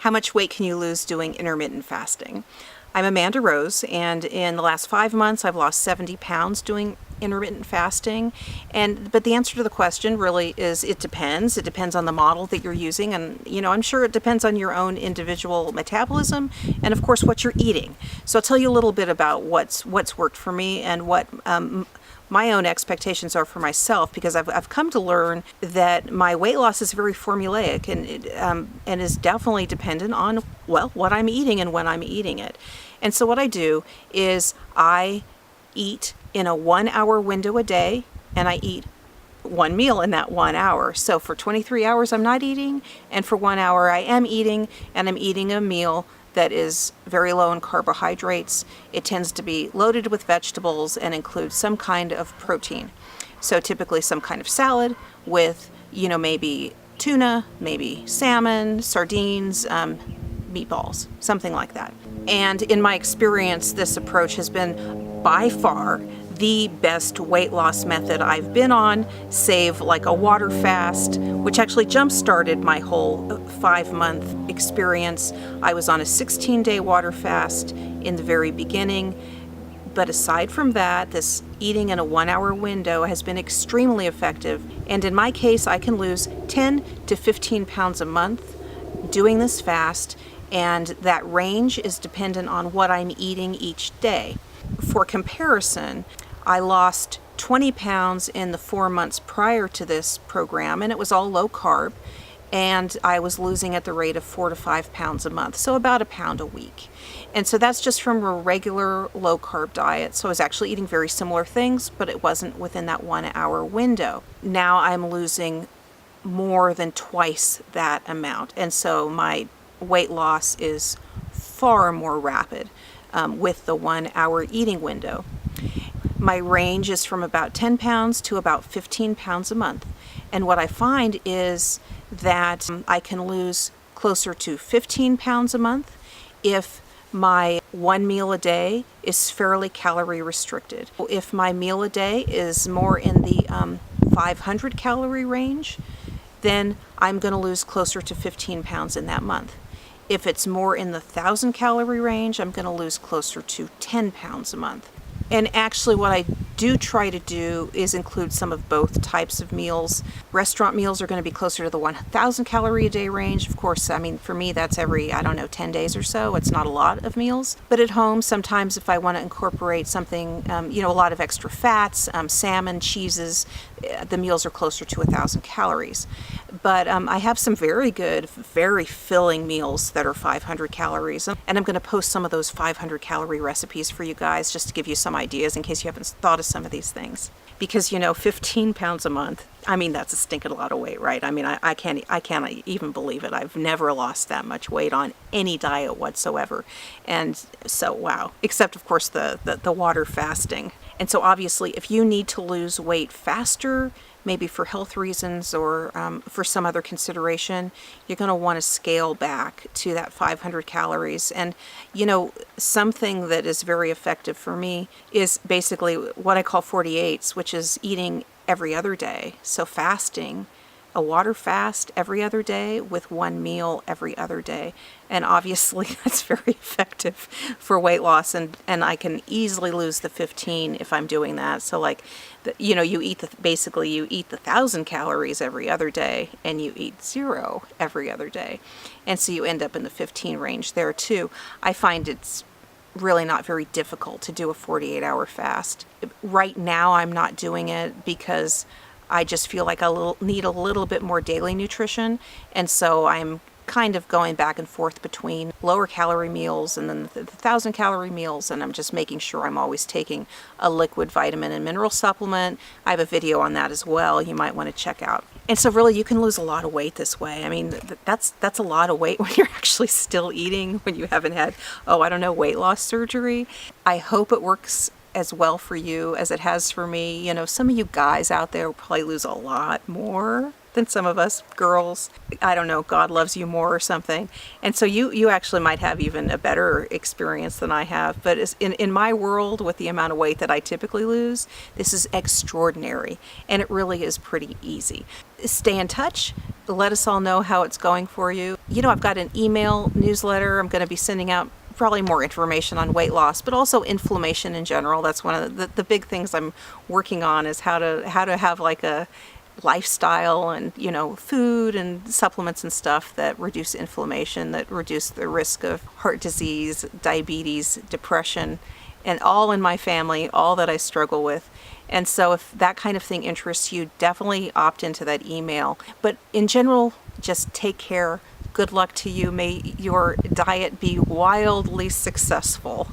How much weight can you lose doing intermittent fasting? I'm Amanda Rose, and in the last 5 months I've lost 70 pounds doing intermittent fasting. But the answer to the question really is it depends. It depends on the model that you're using, and I'm sure it depends on your own individual metabolism and of course what you're eating. So I'll tell you a little bit about what's worked for me and what my own expectations are for myself, because I've come to learn that my weight loss is very formulaic and is definitely dependent on, well, what I'm eating and when I'm eating it. And so what I do is I eat in a 1 hour window a day, and I eat one meal in that 1 hour. So for 23 hours I'm not eating, and for 1 hour I am eating, and I'm eating a meal that is very low in carbohydrates. It tends to be loaded with vegetables and includes some kind of protein. So typically some kind of salad with, maybe tuna, maybe salmon, sardines, meatballs, something like that. And in my experience, this approach has been by far the best weight loss method I've been on, save like a water fast, which actually jump-started my whole 5-month experience. I was on a 16-day water fast in the very beginning. But aside from that, this eating in a 1 hour window has been extremely effective. And in my case, I can lose 10 to 15 pounds a month doing this fast. And that range is dependent on what I'm eating each day. For comparison, I lost 20 pounds in the 4 months prior to this program, and it was all low carb, and I was losing at the rate of 4 to 5 pounds a month, so about a pound a week. And so that's just from a regular low carb diet. So I was actually eating very similar things, but it wasn't within that 1 hour window. Now I'm losing more than twice that amount, and so my weight loss is far more rapid with the 1 hour eating window. My range is from about 10 pounds to about 15 pounds a month. And what I find is that I can lose closer to 15 pounds a month if my one meal a day is fairly calorie restricted. If my meal a day is more in the 500 calorie range, then I'm going to lose closer to 15 pounds in that month. If it's more in the 1,000 calorie range, I'm going to lose closer to 10 pounds a month. And actually what I do try to do is include some of both types of meals. Restaurant meals are going to be closer to the 1,000 calorie a day range. Of course, for me that's every, 10 days or so. It's not a lot of meals. But at home, sometimes if I want to incorporate something, a lot of extra fats, salmon, cheeses, the meals are closer to 1,000 calories. But I have some very good, very filling meals that are 500 calories. And I'm going to post some of those 500 calorie recipes for you guys just to give you some ideas in case you haven't thought of some of these things. Because 15 pounds a month, that's a stinking lot of weight, right? I can't even believe it. I've never lost that much weight on any diet whatsoever. And so, wow. Except, of course, the water fasting. And so obviously, if you need to lose weight faster, maybe for health reasons or for some other consideration, you're going to want to scale back to that 500 calories. And, something that is very effective for me is basically what I call 48s, which is eating every other day. So fasting, a water fast every other day with one meal every other day. And obviously that's very effective for weight loss, and I can easily lose the 15 if I'm doing that. So you eat the 1,000 calories every other day and you eat 0 every other day. And so you end up in the 15 range there too. I find it's really not very difficult to do a 48-hour fast. Right now I'm not doing it because I just feel like I need a little bit more daily nutrition, and so I'm kind of going back and forth between lower calorie meals and then the 1,000 calorie meals, and I'm just making sure I'm always taking a liquid vitamin and mineral supplement. I have a video on that as well you might want to check out. And so really you can lose a lot of weight this way. That's a lot of weight when you're actually still eating, when you haven't had, weight loss surgery. I hope it works as well for you as it has for me. Some of you guys out there will probably lose a lot more than some of us girls. I don't know, God loves you more or something. And so you actually might have even a better experience than I have. But in my world, with the amount of weight that I typically lose, this is extraordinary. And it really is pretty easy. Stay in touch. Let us all know how it's going for you. I've got an email newsletter. I'm going to be sending out probably more information on weight loss, but also inflammation in general. That's one of the big things I'm working on, is how to have like a lifestyle and food and supplements and stuff that reduce inflammation, that reduce the risk of heart disease, diabetes, depression, and all in my family, all that I struggle with. And so if that kind of thing interests you, definitely opt into that email. But in general, just take care. Good luck to you. May your diet be wildly successful.